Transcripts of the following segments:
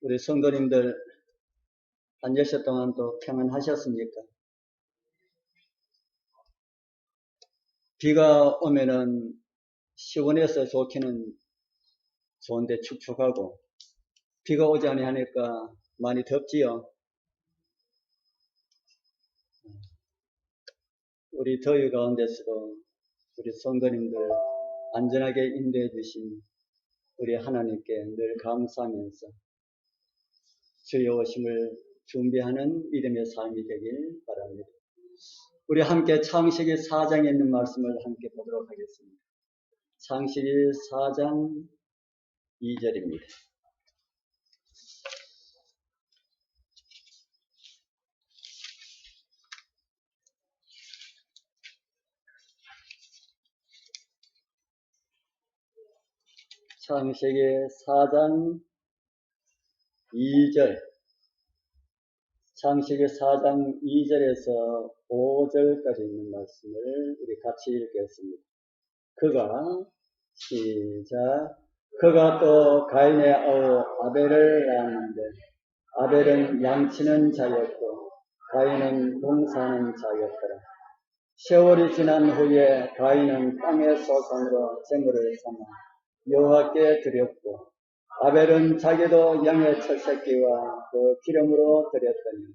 우리 성도님들 한 여섯 동안 또 평안하셨습니까? 비가 오면은 시원해서 좋기는 좋은데 축축하고, 비가 오지 아니하니까 많이 덥지요. 우리 더위 가운데서도 우리 성도님들 안전하게 인도해 주신 우리 하나님께 늘 감사하면서 주의 오심을 준비하는 믿음의 삶이 되길 바랍니다. 우리 함께 창세기 4장에 있는 말씀을 함께 보도록 하겠습니다. 창세기 4장 2절입니다. 창세기 4장 2절, 창세기 4장 2절에서 5절까지 있는 말씀을 우리 같이 읽겠습니다. 그가 또 가인의 아우 아벨을 낳았는데, 아벨은 양치는 자였고 가인은 농사하는 자였더라. 세월이 지난 후에 가인은 땅의 소산으로 재물을 삼아 여호와께 드렸고, 아벨은 자기도 양의 첫 새끼와 그 기름으로 드렸더니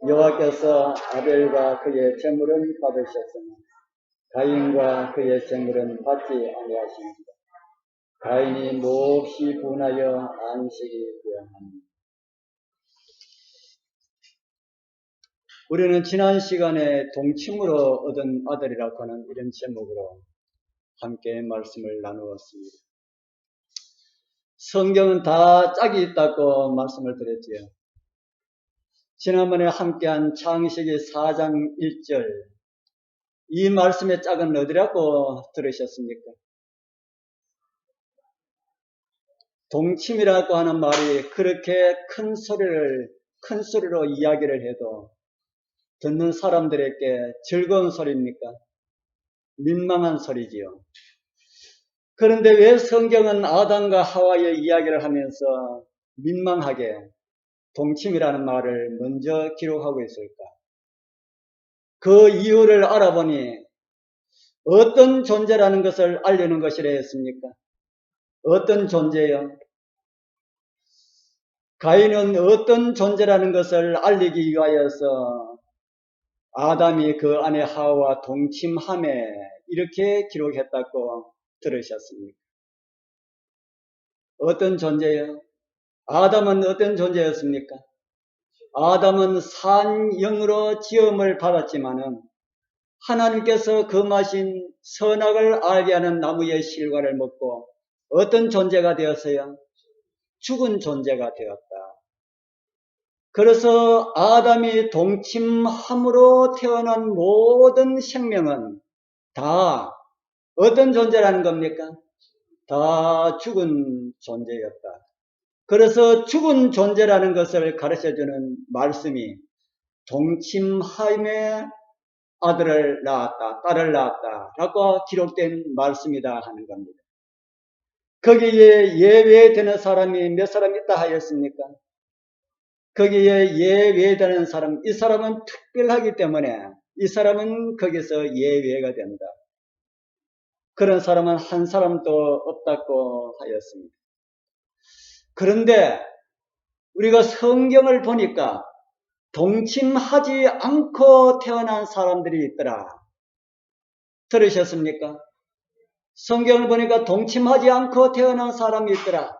여호와께서 아벨과 그의 재물은 받으셨으나 가인과 그의 재물은 받지 아니하십니다. 가인이 몹시 분하여 안식이 되었나니. 우리는 지난 시간에 동침으로 얻은 아들이라고 하는 이런 제목으로 함께 말씀을 나누었습니다. 성경은 다 짝이 있다고 말씀을 드렸지요. 지난번에 함께한 창세기 4장 1절, 이 말씀의 짝은 어디라고 들으셨습니까? 동침이라고 하는 말이 그렇게 큰 소리로 이야기를 해도 듣는 사람들에게 즐거운 소리입니까? 민망한 소리지요. 그런데 왜 성경은 아담과 하와의 이야기를 하면서 민망하게 동침이라는 말을 먼저 기록하고 있을까? 그 이유를 알아보니 어떤 존재라는 것을 알려는 것이라 했습니까? 어떤 존재요? 가인은 어떤 존재라는 것을 알리기 위하여서 아담이 그 아내 하와와 동침함에 이렇게 기록했다고 들으셨습니까? 어떤 존재요? 아담은 어떤 존재였습니까? 아담은 산영으로 지음을 받았지만은 하나님께서 금하신 선악을 알게 하는 나무의 실과를 먹고 어떤 존재가 되었어요? 죽은 존재가 되었다. 그래서 아담이 동침함으로 태어난 모든 생명은 다 어떤 존재라는 겁니까? 다 죽은 존재였다. 그래서 죽은 존재라는 것을 가르쳐주는 말씀이 동침함에 아들을 낳았다, 딸을 낳았다 라고 기록된 말씀이다 하는 겁니다. 거기에 예외되는 사람이 몇 사람 있다 하였습니까? 거기에 예외되는 사람, 이 사람은 특별하기 때문에 이 사람은 거기서 예외가 된다. 그런 사람은 한 사람도 없다고 하였습니다. 그런데 우리가 성경을 보니까 동침하지 않고 태어난 사람들이 있더라. 들으셨습니까? 성경을 보니까 동침하지 않고 태어난 사람이 있더라.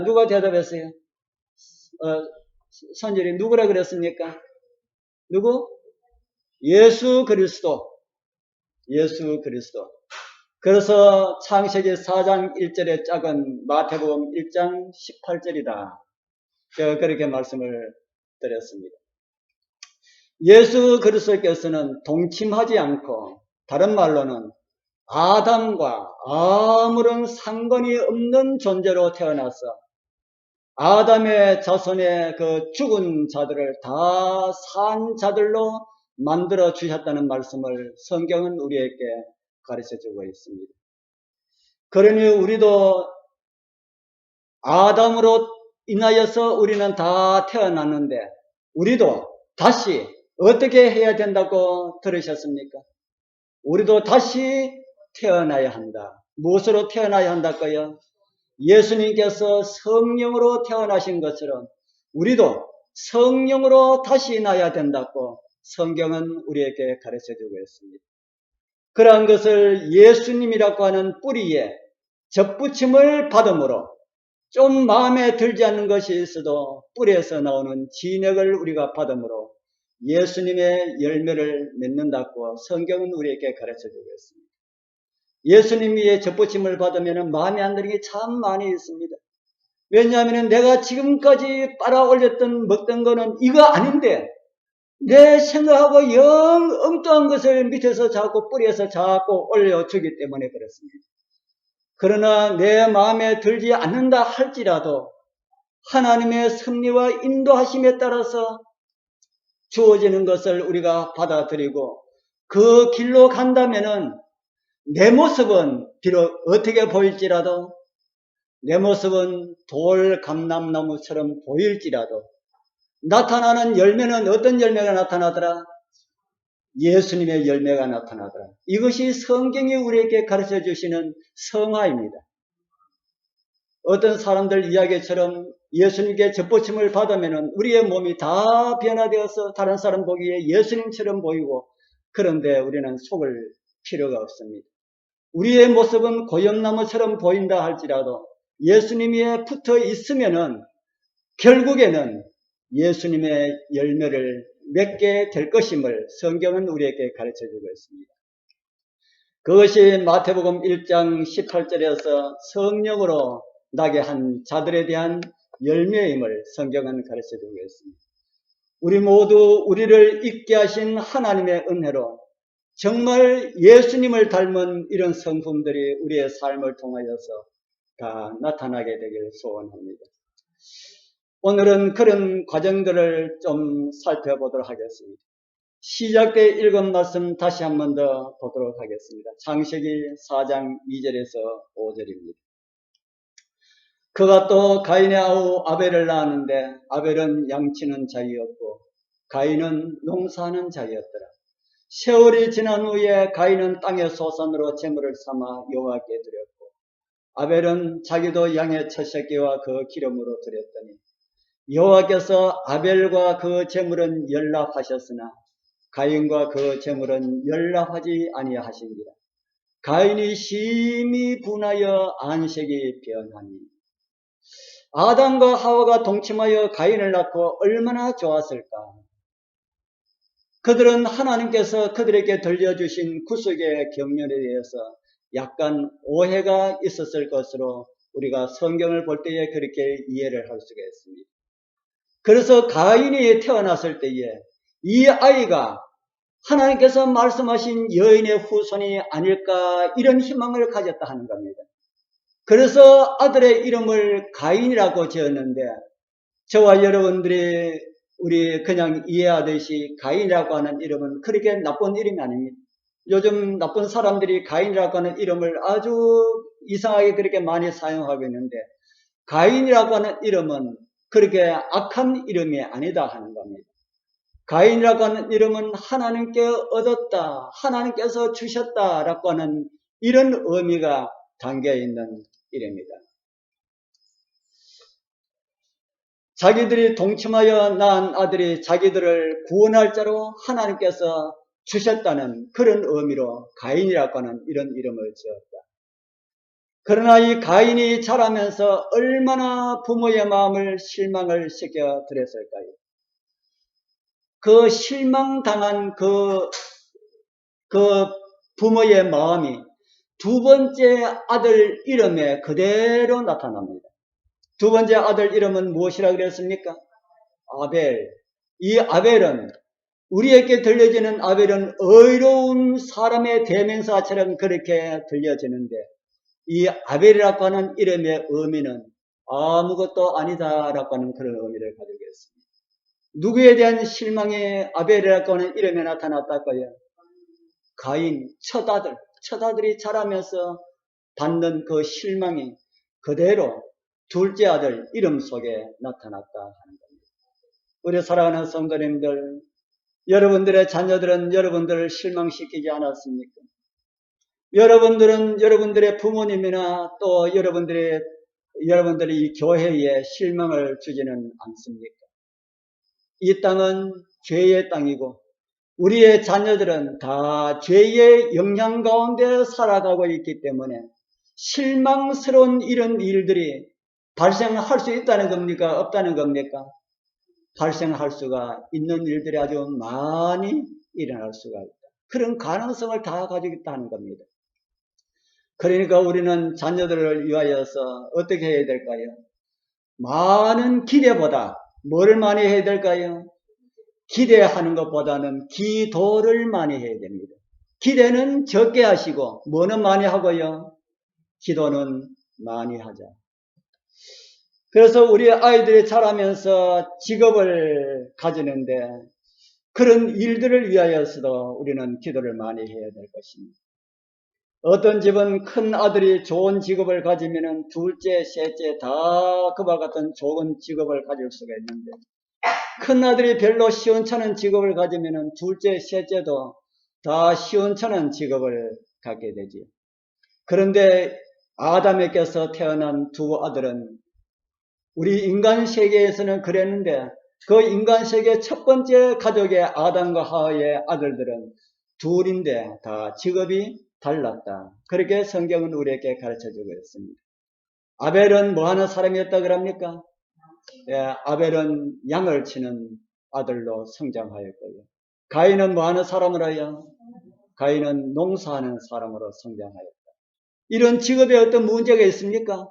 누가 대답했어요? 선절이 누구라 그랬습니까? 누구? 예수 그리스도. 예수 그리스도. 그래서 창세기 4장 1절의 짝은 마태복음 1장 18절이다. 제가 그렇게 말씀을 드렸습니다. 예수 그리스도께서는 동침하지 않고, 다른 말로는 아담과 아무런 상관이 없는 존재로 태어나서 아담의 자손의 그 죽은 자들을 다 산 자들로 만들어 주셨다는 말씀을 성경은 우리에게 가르쳐 주고 있습니다. 그러니 우리도 아담으로 인하여서 우리는 다 태어났는데 우리도 다시 어떻게 해야 된다고 들으셨습니까? 우리도 다시 태어나야 한다. 무엇으로 태어나야 한다고요? 예수님께서 성령으로 태어나신 것처럼 우리도 성령으로 다시 나야 된다고 성경은 우리에게 가르쳐주고 있습니다. 그러한 것을 예수님이라고 하는 뿌리에 접붙임을 받음으로 좀 마음에 들지 않는 것이 있어도 뿌리에서 나오는 진액을 우리가 받음으로 예수님의 열매를 맺는다고 성경은 우리에게 가르쳐주고 있습니다. 예수님의 접붙임을 받으면 마음에 안 드는 게 참 많이 있습니다. 왜냐하면 내가 지금까지 빨아 올렸던 먹던 거는 이거 아닌데 내 생각하고 영 엉뚱한 것을 밑에서 자꾸 뿌리에서 자꾸 올려주기 때문에 그렇습니다. 그러나 내 마음에 들지 않는다 할지라도 하나님의 섭리와 인도하심에 따라서 주어지는 것을 우리가 받아들이고 그 길로 간다면은 내 모습은 비록 어떻게 보일지라도 내 모습은 돌 감람나무처럼 보일지라도 나타나는 열매는 어떤 열매가 나타나더라? 예수님의 열매가 나타나더라. 이것이 성경이 우리에게 가르쳐 주시는 성화입니다. 어떤 사람들 이야기처럼 예수님께 접붙임을 받으면 우리의 몸이 다 변화되어서 다른 사람 보기에 예수님처럼 보이고 그런데 우리는 속을 필요가 없습니다. 우리의 모습은 고염나무처럼 보인다 할지라도 예수님에 붙어 있으면은 결국에는 예수님의 열매를 맺게 될 것임을 성경은 우리에게 가르쳐주고 있습니다. 그것이 마태복음 1장 18절에서 성령으로 나게 한 자들에 대한 열매임을 성경은 가르쳐주고 있습니다. 우리 모두 우리를 있게 하신 하나님의 은혜로 정말 예수님을 닮은 이런 성품들이 우리의 삶을 통하여서 다 나타나게 되길 소원합니다. 오늘은 그런 과정들을 좀 살펴보도록 하겠습니다. 시작 때 읽은 말씀 다시 한 번 더 보도록 하겠습니다. 창세기 4장 2절에서 5절입니다. 그가 또 가인의 아우 아벨을 낳았는데 아벨은 양치는 자이었고 가인은 농사하는 자이었더라. 세월이 지난 후에 가인은 땅의 소산으로 제물을 삼아 여호와께 드렸고 아벨은 자기도 양의 첫 새끼와 그 기름으로 드렸더니 여호와께서 아벨과 그 제물은 연락하셨으나 가인과 그 제물은 연락하지 아니하시니라. 가인이 심히 분하여 안색이 변하니 아담과 하와가 동침하여 가인을 낳고 얼마나 좋았을까. 그들은 하나님께서 그들에게 들려주신 구속의 경륜에 대해서 약간 오해가 있었을 것으로 우리가 성경을 볼 때에 그렇게 이해를 할 수가 있습니다. 그래서 가인이 태어났을 때에 이 아이가 하나님께서 말씀하신 여인의 후손이 아닐까 이런 희망을 가졌다 하는 겁니다. 그래서 아들의 이름을 가인이라고 지었는데 저와 여러분들이 우리 그냥 이해하듯이 가인이라고 하는 이름은 그렇게 나쁜 이름이 아닙니다. 요즘 나쁜 사람들이 가인이라고 하는 이름을 아주 이상하게 그렇게 많이 사용하고 있는데 가인이라고 하는 이름은 그렇게 악한 이름이 아니다 하는 겁니다. 가인이라고 하는 이름은 하나님께 얻었다, 하나님께서 주셨다라고 하는 이런 의미가 담겨있는 이름입니다. 자기들이 동침하여 낳은 아들이 자기들을 구원할 자로 하나님께서 주셨다는 그런 의미로 가인이라고 하는 이런 이름을 지었다. 그러나 이 가인이 자라면서 얼마나 부모의 마음을 실망을 시켜 드렸을까요? 그 실망당한 그 부모의 마음이 두 번째 아들 이름에 그대로 나타납니다. 두 번째 아들 이름은 무엇이라고 그랬습니까? 아벨. 이 아벨은 우리에게 들려지는 아벨은 의로운 사람의 대명사처럼 그렇게 들려지는데 이 아벨이라고 하는 이름의 의미는 아무것도 아니다라고 하는 그런 의미를 가지고 있습니다. 누구에 대한 실망이 아벨이라고 하는 이름에 나타났다고요? 가인, 첫 아들이 자라면서 받는 그 실망이 그대로 둘째 아들 이름 속에 나타났다 하는 겁니다. 우리 사랑하는 성도님들, 여러분들의 자녀들은 여러분들을 실망시키지 않았습니까? 여러분들은 여러분들의 부모님이나 또 여러분들이 이 교회에 실망을 주지는 않습니까? 이 땅은 죄의 땅이고 우리의 자녀들은 다 죄의 영향 가운데 살아가고 있기 때문에 실망스러운 이런 일들이 발생할 수 있다는 겁니까? 없다는 겁니까? 발생할 수가 있는 일들이 아주 많이 일어날 수가 있다. 그런 가능성을 다 가지고 있다는 겁니다. 그러니까 우리는 자녀들을 위하여서 어떻게 해야 될까요? 많은 기대보다 뭐를 많이 해야 될까요? 기대하는 것보다는 기도를 많이 해야 됩니다. 기대는 적게 하시고 뭐는 많이 하고요? 기도는 많이 하자. 그래서 우리 아이들이 자라면서 직업을 가지는데 그런 일들을 위하여서도 우리는 기도를 많이 해야 될 것입니다. 어떤 집은 큰 아들이 좋은 직업을 가지면 둘째, 셋째 다 그와 같은 좋은 직업을 가질 수가 있는데 큰 아들이 별로 시원찮은 직업을 가지면 둘째, 셋째도 다 시원찮은 직업을 갖게 되지요. 그런데 아담에게서 태어난 두 아들은 우리 인간 세계에서는 그랬는데 그 인간 세계 첫 번째 가족의 아담과 하와의 아들들은 둘인데 다 직업이 달랐다. 그렇게 성경은 우리에게 가르쳐주고 있습니다. 아벨은 뭐 하는 사람이었다 그럽니까? 예, 아벨은 양을 치는 아들로 성장하였고요. 가인은 뭐 하는 사람으로요? 가인은 농사하는 사람으로 성장하였다. 이런 직업에 어떤 문제가 있습니까?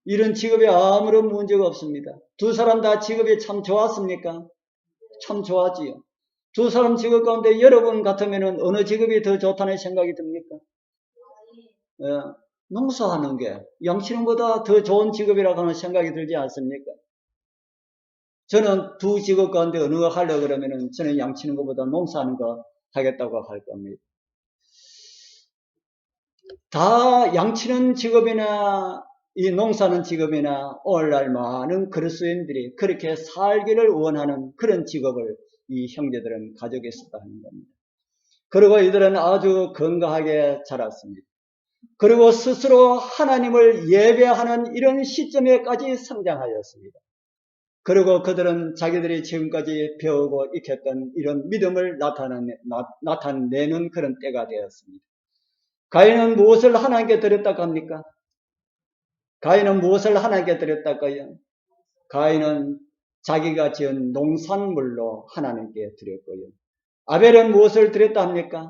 이런 직업에 아무런 문제가 없습니다. 두 사람 다 직업이 참 좋았습니까? 참 좋았지요. 두 사람 직업 가운데 여러분 같으면 어느 직업이 더 좋다는 생각이 듭니까? 예, 농사하는 게 양치는 것보다 더 좋은 직업이라고 하는 생각이 들지 않습니까? 저는 두 직업 가운데 어느 거 하려고 그러면은 저는 양치는 것보다 농사하는 거 하겠다고 할 겁니다. 다 양치는 직업이나 이 농사는 직업이나 오늘날 많은 그리스도인들이 그렇게 살기를 원하는 그런 직업을 이 형제들은 가지고 있었다 하는 겁니다. 그리고 이들은 아주 건강하게 자랐습니다. 그리고 스스로 하나님을 예배하는 이런 시점에까지 성장하였습니다. 그리고 그들은 자기들이 지금까지 배우고 익혔던 이런 믿음을 나타내는 그런 때가 되었습니다. 가인은 무엇을 하나님께 드렸다고 합니까? 가인은 무엇을 하나님께 드렸다고요? 가인은 자기가 지은 농산물로 하나님께 드렸고요. 아벨은 무엇을 드렸다 합니까?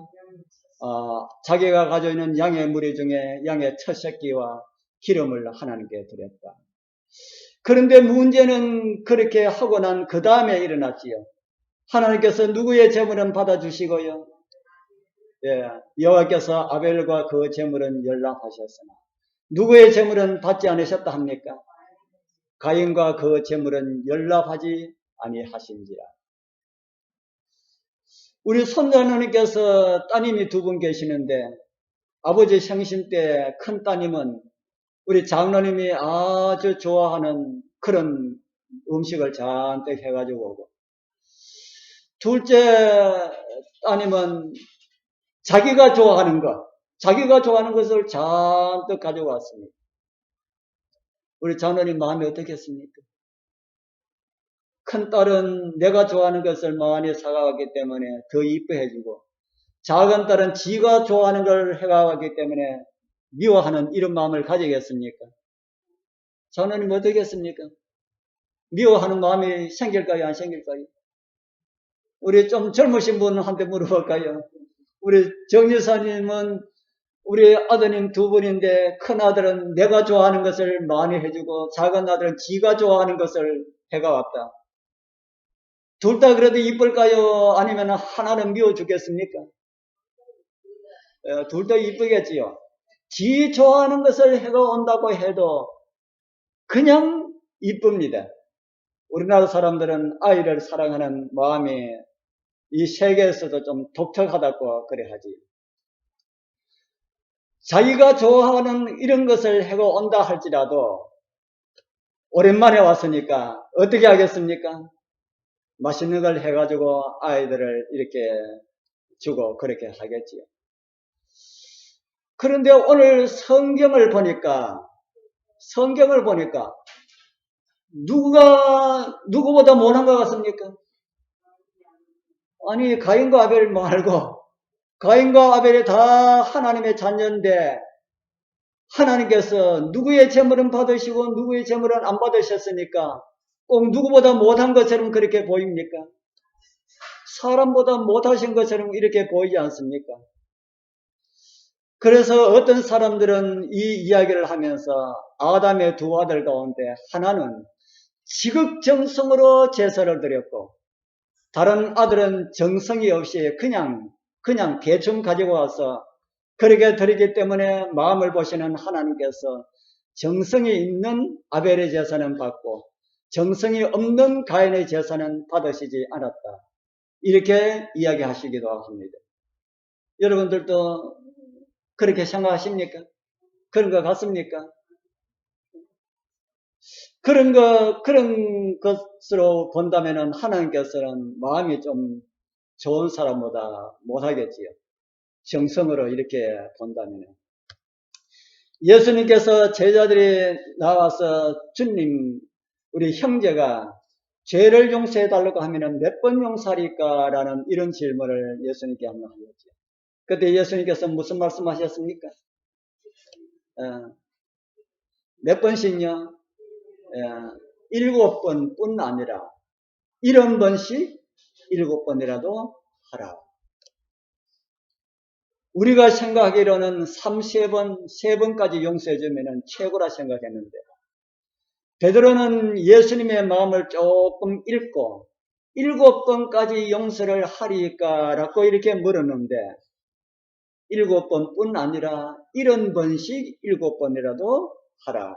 자기가 가지고 있는 양의 무리 중에 양의 첫 새끼와 기름을 하나님께 드렸다. 그런데 문제는 그렇게 하고 난 그 다음에 일어났지요. 하나님께서 누구의 제물은 받아주시고요. 예, 여호와께서 아벨과 그 제물은 연락하셨으나 누구의 제물은 받지 않으셨다 합니까? 가인과 그 제물은 연락하지 아니하신지라. 우리 손자누님께서 따님이 두 분 계시는데 아버지 생신 때 큰 따님은 우리 장로님이 아주 좋아하는 그런 음식을 잔뜩 해가지고 오고 둘째 따님은 자기가 좋아하는 것을 잔뜩 가지고 왔습니다. 우리 장로님 마음이 어떻겠습니까? 큰 딸은 내가 좋아하는 것을 많이 사가왔기 때문에 더 이뻐해주고 작은 딸은 지가 좋아하는 걸 해가왔기 때문에 미워하는 이런 마음을 가지겠습니까? 장로님 어떻겠습니까? 미워하는 마음이 생길까요? 안 생길까요? 우리 좀 젊으신 분한테 물어볼까요? 우리 정여사님은 우리 아드님 두 분인데 큰 아들은 내가 좋아하는 것을 많이 해주고 작은 아들은 지가 좋아하는 것을 해가 왔다. 둘 다 그래도 이쁠까요? 아니면 하나는 미워 죽겠습니까? 둘 다 이쁘겠지요. 지 좋아하는 것을 해가 온다고 해도 그냥 이쁩니다. 우리나라 사람들은 아이를 사랑하는 마음이 이 세계에서도 좀 독특하다고 그래 하지. 자기가 좋아하는 이런 것을 해가 온다 할지라도 오랜만에 왔으니까 어떻게 하겠습니까? 맛있는 걸 해가지고 아이들을 이렇게 주고 그렇게 하겠지요. 그런데 오늘 성경을 보니까 누가 누구보다 못한 것 같습니까? 아니 가인과 아벨 말고 가인과 아벨이 다 하나님의 자녀인데 하나님께서 누구의 재물은 받으시고 누구의 재물은 안 받으셨으니까 꼭 누구보다 못한 것처럼 그렇게 보입니까? 사람보다 못하신 것처럼 이렇게 보이지 않습니까? 그래서 어떤 사람들은 이 이야기를 하면서 아담의 두 아들 가운데 하나는 지극정성으로 제사를 드렸고 다른 아들은 정성이 없이 그냥 대충 가지고 와서 그렇게 드리기 때문에 마음을 보시는 하나님께서 정성이 있는 아벨의 제사는 받고 정성이 없는 가인의 제사는 받으시지 않았다. 이렇게 이야기하시기도 합니다. 여러분들도 그렇게 생각하십니까? 그런 것 같습니까? 그런 것으로 본다면은 하나님께서는 마음이 좀 좋은 사람보다 못하겠지요. 정성으로 이렇게 본다면은. 예수님께서 제자들이 나와서 주님, 우리 형제가 죄를 용서해 달라고 하면은 몇 번 용서하리까라는 이런 질문을 예수님께 한번 하셨죠. 그때 예수님께서 무슨 말씀하셨습니까? 몇 번씩요? 7번뿐 아니라 70번씩 7번이라도 하라. 우리가 생각하기로는 3번, 3번까지 용서해주면 최고라 생각했는데 베드로는 예수님의 마음을 조금 읽고 7번까지 용서를 하리까라고 이렇게 물었는데 7번뿐 아니라 70번씩 7번이라도 하라.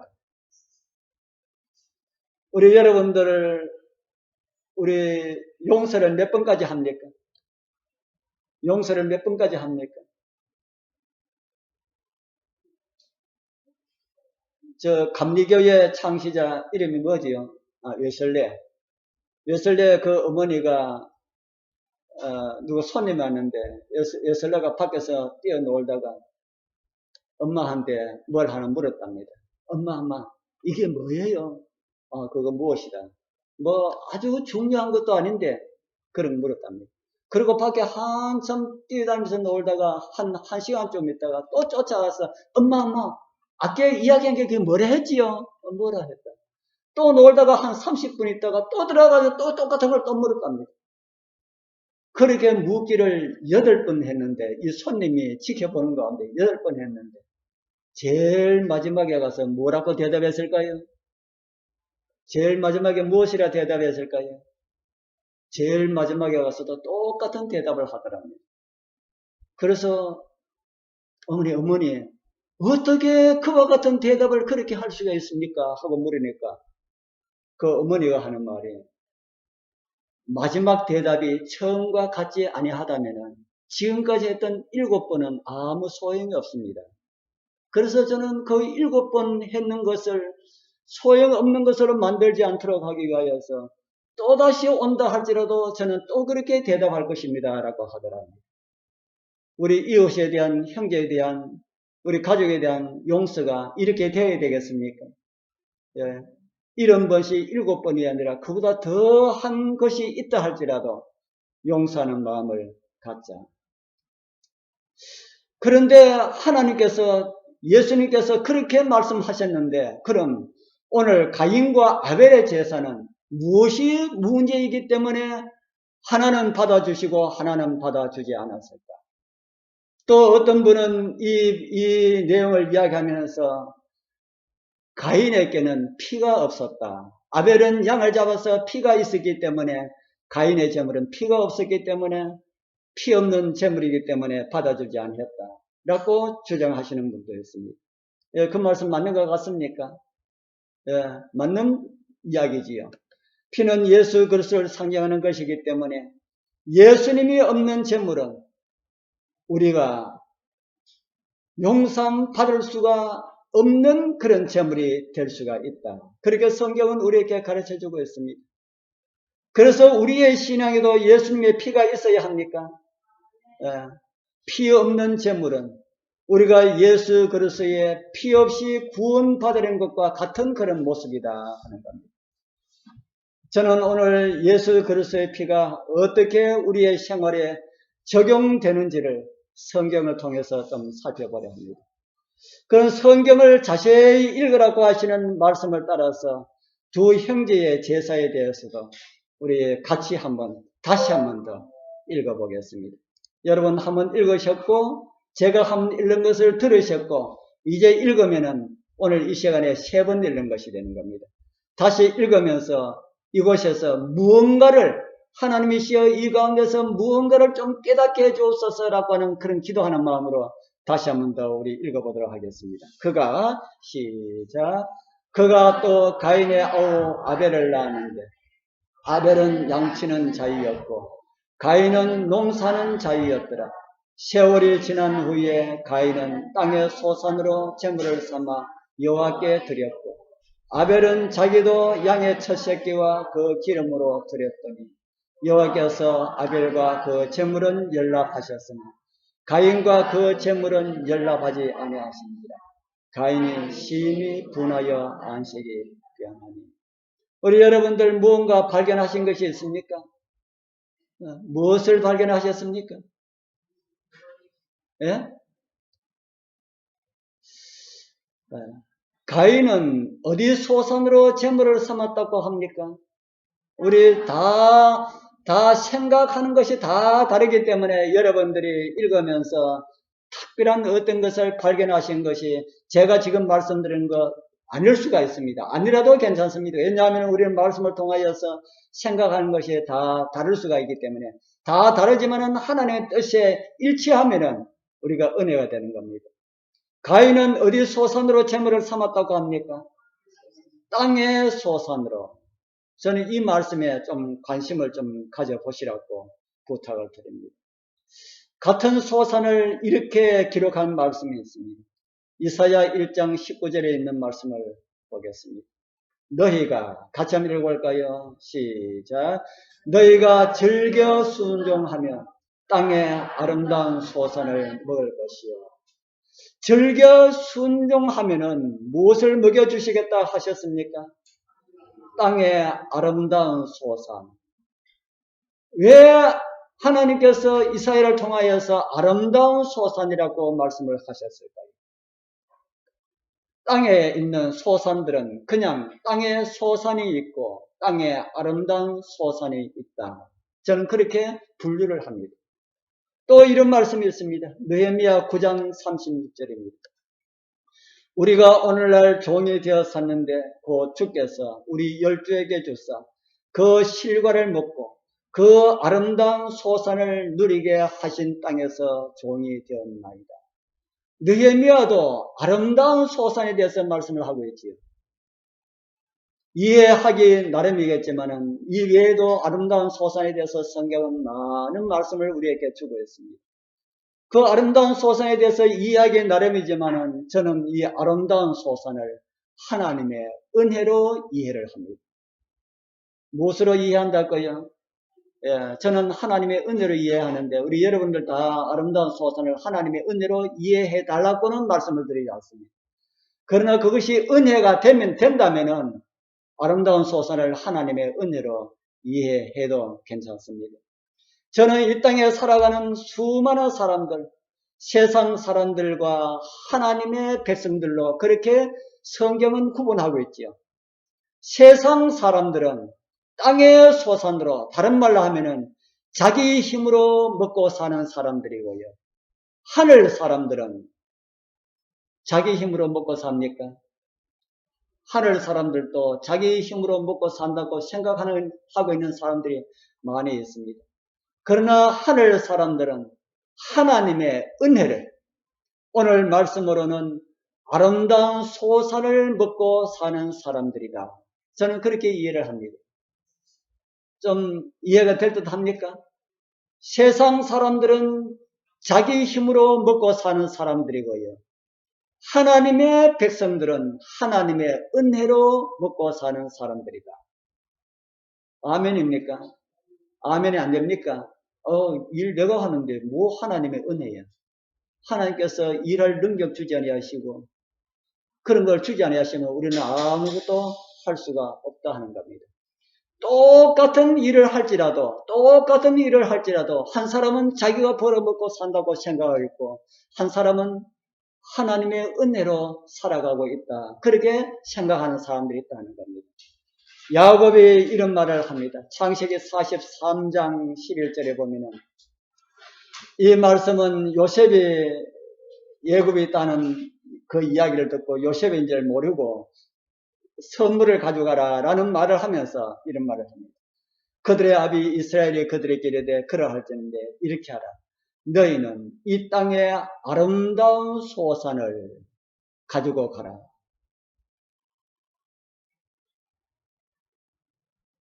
우리 여러분들 우리 용서를 몇 번까지 합니까? 용서를 몇 번까지 합니까? 저 감리교의 창시자 이름이 뭐지요? 웨슬레. 웨슬레 그 어머니가 누구 손님이 왔는데 웨슬레가 밖에서 뛰어놀다가 엄마한테 뭘 하나 물었답니다. 엄마 이게 뭐예요? 그거 무엇이다. 뭐 아주 중요한 것도 아닌데 그런 물었답니다. 그리고 밖에 한참 뛰어다니면서 놀다가 한 시간쯤 있다가 또 쫓아가서 엄마 아까 이야기한 게 그게 뭐라 했지요? 뭐라 했다. 또 놀다가 한 30분 있다가 또 들어가서 또 똑같은 걸 또 물었답니다. 그렇게 묻기를 8번 했는데 이 손님이 지켜보는 가운데 8번 했는데 제일 마지막에 가서 뭐라고 대답했을까요? 제일 마지막에 무엇이라 대답했을까요? 제일 마지막에 가서도 똑같은 대답을 하더랍니다. 그래서 어머니 어떻게 그와 같은 대답을 그렇게 할 수가 있습니까? 하고 물으니까 그 어머니가 하는 말이 마지막 대답이 처음과 같지 아니하다면 지금까지 했던 7번은 아무 소용이 없습니다. 그래서 저는 그 7번 했는 것을 소용없는 것으로 만들지 않도록 하기 위하여서 또다시 온다 할지라도 저는 또 그렇게 대답할 것입니다. 라고 하더랍니다. 우리 이웃에 대한, 형제에 대한, 우리 가족에 대한 용서가 이렇게 되어야 되겠습니까? 예. 70번씩 7번이 아니라 그보다 더한 것이 있다 할지라도 용서하는 마음을 갖자. 그런데 하나님께서 예수님께서 그렇게 말씀하셨는데 그럼 오늘 가인과 아벨의 제사는 무엇이 문제이기 때문에 하나는 받아주시고 하나는 받아주지 않았을까? 또 어떤 분은 이 내용을 이야기하면서 가인에게는 피가 없었다. 아벨은 양을 잡아서 피가 있었기 때문에 가인의 제물은 피가 없었기 때문에 피 없는 제물이기 때문에 받아주지 않았다. 라고 주장하시는 분도 있습니다. 예, 그 말씀 맞는 것 같습니까? 예, 맞는 이야기지요. 피는 예수 그리스도를 상징하는 것이기 때문에 예수님이 없는 제물은 우리가 용서받을 수가 없는 그런 재물이 될 수가 있다. 그렇게 성경은 우리에게 가르쳐주고 있습니다. 그래서 우리의 신앙에도 예수님의 피가 있어야 합니까? 피 없는 재물은 우리가 예수 그리스도의 피 없이 구원받으려는 것과 같은 그런 모습이다 하는 겁니다. 저는 오늘 예수 그리스도의 피가 어떻게 우리의 생활에 적용되는지를 성경을 통해서 좀 살펴보려 합니다. 그런 성경을 자세히 읽으라고 하시는 말씀을 따라서 두 형제의 제사에 대해서도 우리 같이 다시 한번 더 읽어보겠습니다. 여러분 한번 읽으셨고 제가 한번 읽는 것을 들으셨고 이제 읽으면은 오늘 이 시간에 3번 읽는 것이 되는 겁니다. 다시 읽으면서 이곳에서 무언가를 하나님이시여 이 가운데서 무언가를 좀 깨닫게 해주옵소서라고 하는 그런 기도하는 마음으로 다시 한번 더 우리 읽어보도록 하겠습니다. 그가 또 가인의 아우 아벨을 낳았는데 아벨은 양치는 자유였고 가인은 농사는 자유였더라. 세월이 지난 후에 가인은 땅의 소산으로 제물을 삼아 여호와께 드렸고 아벨은 자기도 양의 첫 새끼와 그 기름으로 드렸더니 여호와께서 아벨과 그 제물은 연락하셨으나 가인과 그 제물은 연락하지 아니하시니라. 가인이 심히 분하여 안식이 귀하나니. 우리 여러분들 무언가 발견하신 것이 있습니까? 무엇을 발견하셨습니까? 예? 가인은 어디 소산으로 제물을 삼았다고 합니까? 우리 다 생각하는 것이 다 다르기 때문에 여러분들이 읽으면서 특별한 어떤 것을 발견하신 것이 제가 지금 말씀드린 것 아닐 수가 있습니다. 아니라도 괜찮습니다. 왜냐하면 우리는 말씀을 통하여서 생각하는 것이 다 다를 수가 있기 때문에 다 다르지만은 하나님의 뜻에 일치하면은 우리가 은혜가 되는 겁니다. 가인은 어디 소산으로 제물을 삼았다고 합니까? 땅의 소산으로. 저는 이 말씀에 좀 관심을 좀 가져보시라고 부탁을 드립니다. 같은 소산을 이렇게 기록한 말씀이 있습니다. 이사야 1장 19절에 있는 말씀을 보겠습니다. 너희가 같이 한번 읽어볼까요? 시작. 너희가 즐겨 순종하면 땅의 아름다운 소산을 먹을 것이요. 즐겨 순종하면은 무엇을 먹여주시겠다 하셨습니까? 땅의 아름다운 소산. 왜 하나님께서 이사야를 통하여서 아름다운 소산이라고 말씀을 하셨을까요? 땅에 있는 소산들은 그냥 땅에 소산이 있고 땅에 아름다운 소산이 있다. 저는 그렇게 분류를 합니다. 또 이런 말씀이 있습니다. 느헤미야 9장 36절입니다. 우리가 오늘날 종이 되어 샀는데 그 주께서 우리 열두에게 주사 그 실과를 먹고 그 아름다운 소산을 누리게 하신 땅에서 종이 되었나이다. 느헤미야도 아름다운 소산에 대해서 말씀을 하고 있지요. 이해하기 나름이겠지만은 이 외에도 아름다운 소산에 대해서 성경은 많은 말씀을 우리에게 주고 있습니다. 그 아름다운 소산에 대해서 이해하기 나름이지만은 저는 이 아름다운 소산을 하나님의 은혜로 이해를 합니다. 무엇으로 이해한달까요? 저는 하나님의 은혜로 이해하는데 우리 여러분들 다 아름다운 소산을 하나님의 은혜로 이해해 달라고는 말씀을 드리지 않습니다. 그러나 그것이 은혜가 된다면은 아름다운 소산을 하나님의 은혜로 이해해도 괜찮습니다. 저는 이 땅에 살아가는 수많은 사람들, 세상 사람들과 하나님의 백성들로 그렇게 성경은 구분하고 있지요. 세상 사람들은 땅의 소산으로, 다른 말로 하면은 자기 힘으로 먹고 사는 사람들이고요. 하늘 사람들은 자기 힘으로 먹고 삽니까? 하늘 사람들도 자기 힘으로 먹고 산다고 하고 있는 사람들이 많이 있습니다. 그러나 하늘 사람들은 하나님의 은혜를 오늘 말씀으로는 아름다운 소산을 먹고 사는 사람들이다. 저는 그렇게 이해를 합니다. 좀 이해가 될 듯 합니까? 세상 사람들은 자기 힘으로 먹고 사는 사람들이고요. 하나님의 백성들은 하나님의 은혜로 먹고 사는 사람들이다. 아멘입니까? 아멘이 안 됩니까? 일 내가 하는데 뭐 하나님의 은혜야. 하나님께서 일할 능력 주지 아니하시고 그런 걸 주지 아니하시면 우리는 아무것도 할 수가 없다 하는 겁니다. 똑같은 일을 할지라도 한 사람은 자기가 벌어먹고 산다고 생각하고 한 사람은 하나님의 은혜로 살아가고 있다. 그렇게 생각하는 사람들이 있다는 겁니다. 야곱이 이런 말을 합니다. 창세기 43장 11절에 보면은 이 말씀은 요셉이 애굽에 있다는 그 이야기를 듣고 요셉인 줄 모르고 선물을 가져가라 라는 말을 하면서 이런 말을 합니다. 그들의 아비 이스라엘이 그들에게 이르되 그러할지는데 이렇게 하라. 너희는 이 땅의 아름다운 소산을 가지고 가라.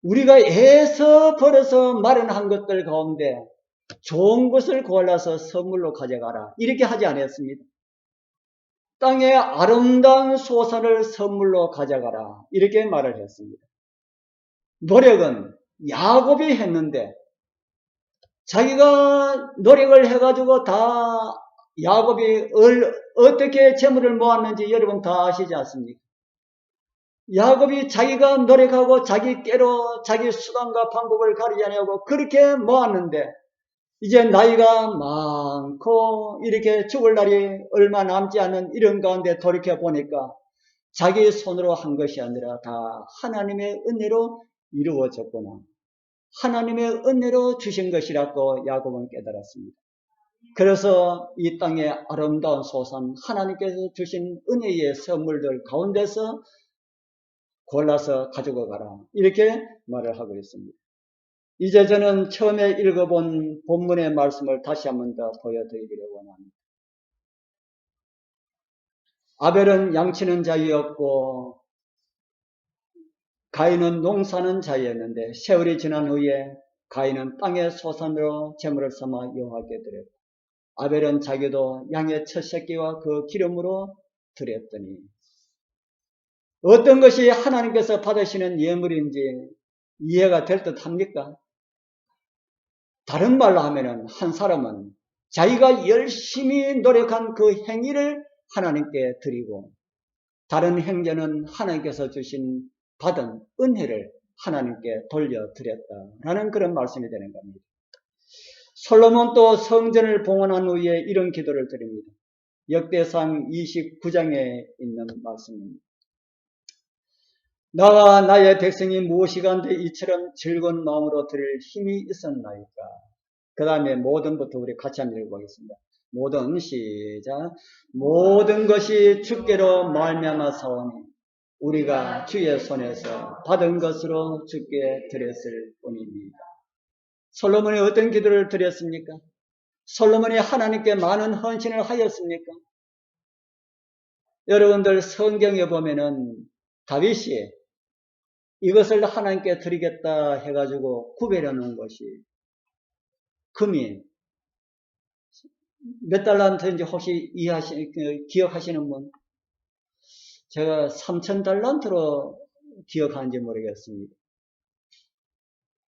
우리가 애써 벌어서 마련한 것들 가운데 좋은 것을 골라서 선물로 가져가라. 이렇게 하지 않았습니다. 땅의 아름다운 소산을 선물로 가져가라. 이렇게 말을 했습니다. 노력은 야곱이 했는데 자기가 노력을 해가지고 다 야곱이 어떻게 재물을 모았는지 여러분 다 아시지 않습니까? 야곱이 자기가 노력하고 자기 때로 자기 수단과 방법을 가리지 않냐고 그렇게 모았는데 이제 나이가 많고 이렇게 죽을 날이 얼마 남지 않은 이런 가운데 돌이켜 보니까 자기 손으로 한 것이 아니라 다 하나님의 은혜로 이루어졌구나. 하나님의 은혜로 주신 것이라고 야곱은 깨달았습니다. 그래서 이 땅의 아름다운 소산 하나님께서 주신 은혜의 선물들 가운데서 골라서 가지고 가라. 이렇게 말을 하고 있습니다. 이제 저는 처음에 읽어본 본문의 말씀을 다시 한 번 더 보여드리기를 원합니다. 아벨은 양치는 자였고 가인은 농사는 자였는데 세월이 지난 후에 가인은 땅의 소산으로 제물을 삼아 여호와께 드렸고 아벨은 자기도 양의 첫 새끼와 그 기름으로 드렸더니 어떤 것이 하나님께서 받으시는 예물인지 이해가 될 듯 합니까? 다른 말로 하면은 한 사람은 자기가 열심히 노력한 그 행위를 하나님께 드리고 다른 행자는 하나님께서 주신 받은 은혜를 하나님께 돌려드렸다라는 그런 말씀이 되는 겁니다. 솔로몬도 성전을 봉헌한 후에 이런 기도를 드립니다. 역대상 29장에 있는 말씀입니다. 나와 나의 백성이 무엇이간데 이처럼 즐거운 마음으로 드릴 힘이 있었나이까. 그 다음에 모든부터 우리 같이 한번 읽어보겠습니다. 모든 시작. 모든 것이 주께로 말미암아 사오니 우리가 주의 손에서 받은 것으로 주께 드렸을 뿐입니다. 솔로몬이 어떤 기도를 드렸습니까? 솔로몬이 하나님께 많은 헌신을 하였습니까? 여러분들 성경에 보면은 다윗이 이것을 하나님께 드리겠다 해가지고 구별해 놓은 것이 금이 몇 달란트인지 혹시 기억하시는 분? 제가 3,000달란트로 기억하는지 모르겠습니다.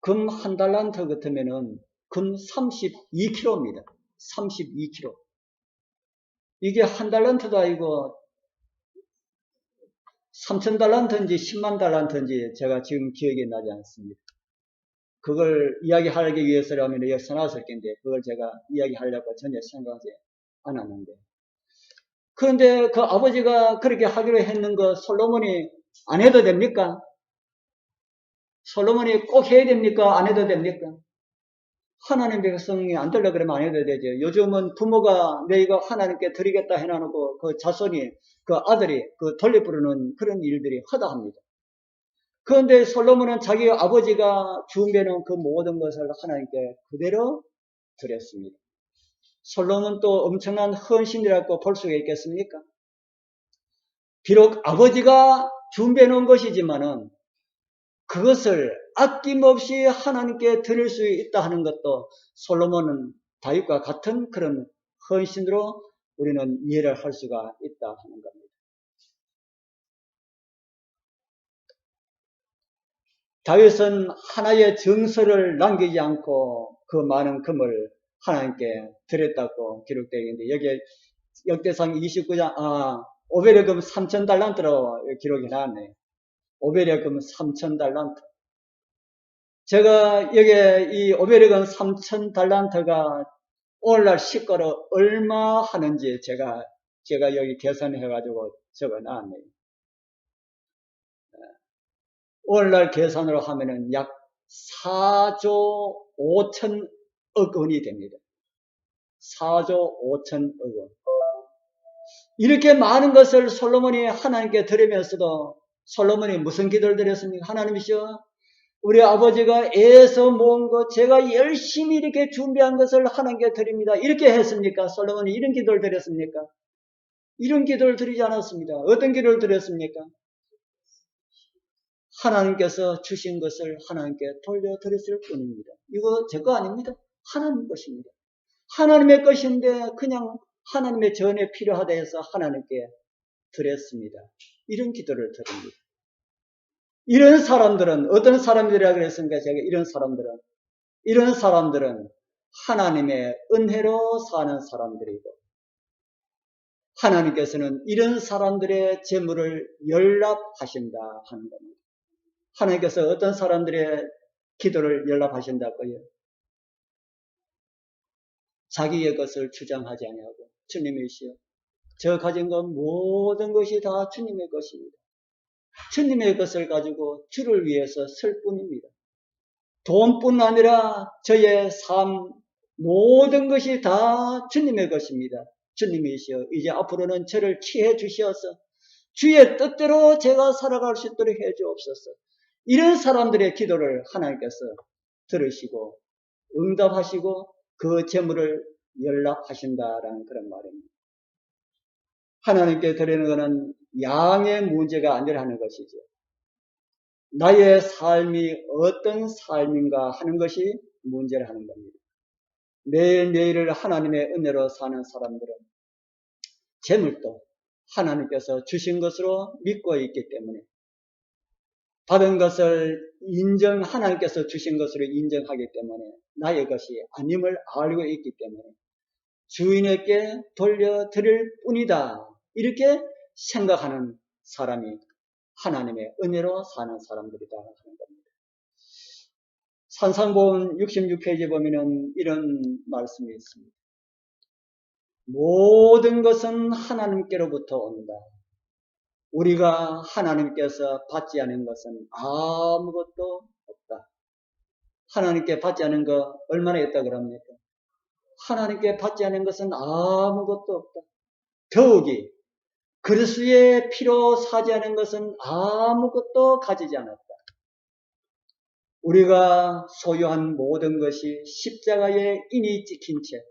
금 한 달란트 같으면은 금 32kg입니다. 32kg. 이게 한 달란트도 아니고 3,000달란트인지 10만 달란트인지 제가 지금 기억이 나지 않습니다. 그걸 이야기하기 위해서라면 여기 써놨을 텐데 그걸 제가 이야기하려고 전혀 생각하지 않았는데 그런데 그 아버지가 그렇게 하기로 했는 거 솔로몬이 안 해도 됩니까? 솔로몬이 꼭 해야 됩니까? 안 해도 됩니까? 하나님 백성이 안 되려 그러면 안 해도 되죠. 요즘은 부모가 내가 하나님께 드리겠다 해놔놓고 그 자손이 그 아들이 그 돌려부르는 그런 일들이 허다합니다. 그런데 솔로몬은 자기 아버지가 준비해놓은 그 모든 것을 하나님께 그대로 드렸습니다. 솔로몬 또 엄청난 헌신이라고 볼 수가 있겠습니까? 비록 아버지가 준비해놓은 것이지만은 그것을 아낌없이 하나님께 드릴 수 있다 하는 것도 솔로몬은 다윗과 같은 그런 헌신으로 우리는 이해를 할 수가 있다 하는 겁니다. 다윗은 하나의 정서를 남기지 않고 그 많은 금을 하나님께 드렸다고 기록되어 있는데, 여기에 역대상 29장, 오벨의 금 3,000달란트로 기록이 나왔네요. 오벨의 금 3,000달란트. 제가 여기에 이 오벨의 금 3,000달란트가 오늘날 시가로 얼마 하는지 제가 여기 계산해가지고 적어 놨네요. 오늘날 계산으로 하면은 약 4조 5천억 원이 됩니다. 4조 5천억 원. 이렇게 많은 것을 솔로몬이 하나님께 드리면서도 솔로몬이 무슨 기도를 드렸습니까? 하나님이시여, 우리 아버지가 애서 모은 것, 제가 열심히 이렇게 준비한 것을 하나님께 드립니다. 이렇게 했습니까? 솔로몬이 이런 기도를 드렸습니까? 이런 기도를 드리지 않았습니다. 어떤 기도를 드렸습니까? 하나님께서 주신 것을 하나님께 돌려드렸을 뿐입니다. 이거 제 거 아닙니다. 하나님 것입니다. 하나님의 것인데 그냥 하나님의 전에 필요하다 해서 하나님께 드렸습니다. 이런 기도를 드립니다. 이런 사람들은 어떤 사람들이라 그랬습니까? 제가 이런 사람들은 하나님의 은혜로 사는 사람들이고, 하나님께서는 이런 사람들의 재물을 연락하신다 하는 겁니다. 하나님께서 어떤 사람들의 기도를 연락하신다고요? 자기의 것을 주장하지 아니하고 주님이시여, 저 가진 것 모든 것이 다 주님의 것입니다. 주님의 것을 가지고 주를 위해서 쓸 뿐입니다. 돈뿐 아니라 저의 삶 모든 것이 다 주님의 것입니다. 주님이시여, 이제 앞으로는 저를 취해 주시어서 주의 뜻대로 제가 살아갈 수 있도록 해 주옵소서. 이런 사람들의 기도를 하나님께서 들으시고 응답하시고 그 재물을 연락하신다라는 그런 말입니다. 하나님께 드리는 것은 양의 문제가 아니라는 것이죠. 나의 삶이 어떤 삶인가 하는 것이 문제를 하는 겁니다. 매일매일을 하나님의 은혜로 사는 사람들은 재물도 하나님께서 주신 것으로 믿고 있기 때문에, 받은 것을 하나님께서 주신 것으로 인정하기 때문에, 나의 것이 아님을 알고 있기 때문에 주인에게 돌려드릴 뿐이다, 이렇게 생각하는 사람이 하나님의 은혜로 사는 사람들이다 하는 겁니다. 산상보험 66페이지에 보면은 이런 말씀이 있습니다. 모든 것은 하나님께로부터 온다. 우리가 하나님께서 받지 않은 것은 아무것도 없다. 하나님께 받지 않은 거 얼마나 있다 그럽니까? 하나님께 받지 않은 것은 아무것도 없다. 더욱이 그리스도의 피로 사지 않은 것은 아무것도 가지지 않았다. 우리가 소유한 모든 것이 십자가에 인이 찍힌 채,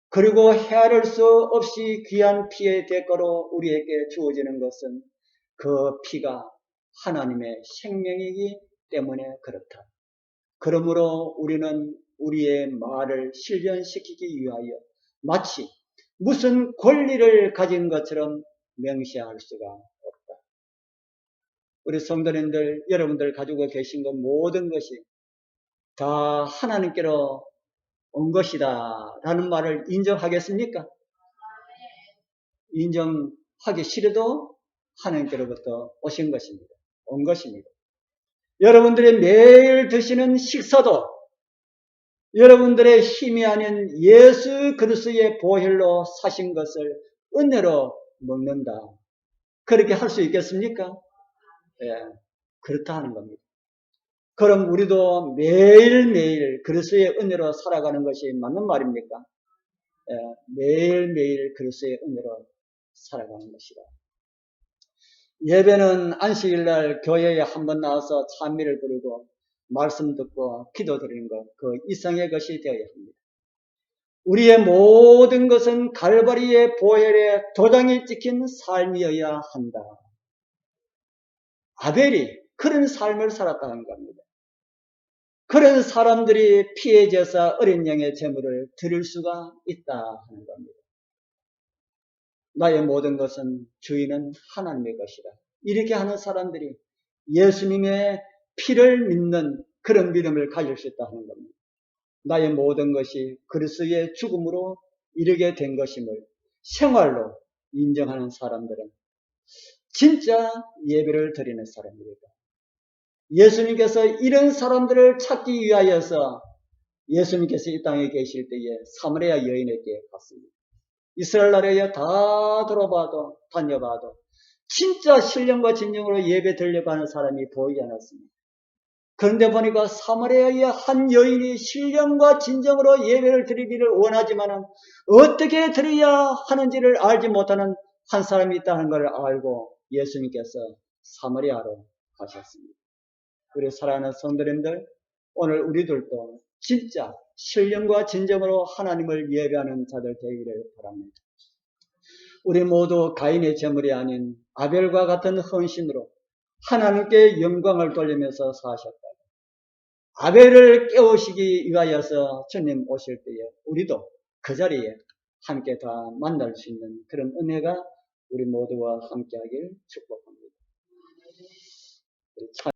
그리고 헤아릴 수 없이 귀한 피의 대가로 우리에게 주어지는 것은 그 피가 하나님의 생명이기 때문에 그렇다. 그러므로 우리는 우리의 말을 실현시키기 위하여 마치 무슨 권리를 가진 것처럼 명시할 수가 없다. 우리 성도님들, 여러분들 가지고 계신 것 모든 것이 다 하나님께로 온 것이다 라는 말을 인정하겠습니까? 인정하기 싫어도 하나님께로부터 오신 것입니다. 온 것입니다. 여러분들의 매일 드시는 식사도 여러분들의 힘이 아닌 예수 그리스도의 보혈로 사신 것을 은혜로 먹는다. 그렇게 할 수 있겠습니까? 예, 그렇다 하는 겁니다. 그럼 우리도 매일매일 그리스도의 은혜로 살아가는 것이 맞는 말입니까? 예, 매일매일 그리스도의 은혜로 살아가는 것이다. 예배는 안식일날 교회에 한번 나와서 찬미를 부르고 말씀 듣고 기도 드리는 것, 그 이상의 것이 되어야 합니다. 우리의 모든 것은 갈바리의 보혈에 도장이 찍힌 삶이어야 한다. 아벨이 그런 삶을 살았다는 겁니다. 그런 사람들이 피의 제사 어린 양의 제물을 드릴 수가 있다 하는 겁니다. 나의 모든 것은 주인은 하나님의 것이라. 이렇게 하는 사람들이 예수님의 피를 믿는 그런 믿음을 가질 수 있다는 겁니다. 나의 모든 것이 그리스도의 죽음으로 이르게 된 것임을 생활로 인정하는 사람들은 진짜 예배를 드리는 사람입니다. 예수님께서 이런 사람들을 찾기 위하여서 예수님께서 이 땅에 계실 때에 사마리아 여인에게 갔습니다. 이스라엘 나라에 다 돌아봐도 다녀봐도 진짜 신령과 진정으로 예배 드리려고 하는 사람이 보이지 않았습니다. 그런데 보니까 사마리아의 한 여인이 신령과 진정으로 예배를 드리기를 원하지만 어떻게 드려야 하는지를 알지 못하는 한 사람이 있다는 것을 알고 예수님께서 사마리아로 가셨습니다. 우리 사랑하는 성도님들, 오늘 우리들도 진짜 신령과 진정으로 하나님을 예배하는 자들 되기를 바랍니다. 우리 모두 가인의 제물이 아닌 아벨과 같은 헌신으로 하나님께 영광을 돌리면서 사셨다. 아벨을 깨우시기 위하여서 주님 오실 때에 우리도 그 자리에 함께 다 만날 수 있는 그런 은혜가 우리 모두와 함께하길 축복합니다.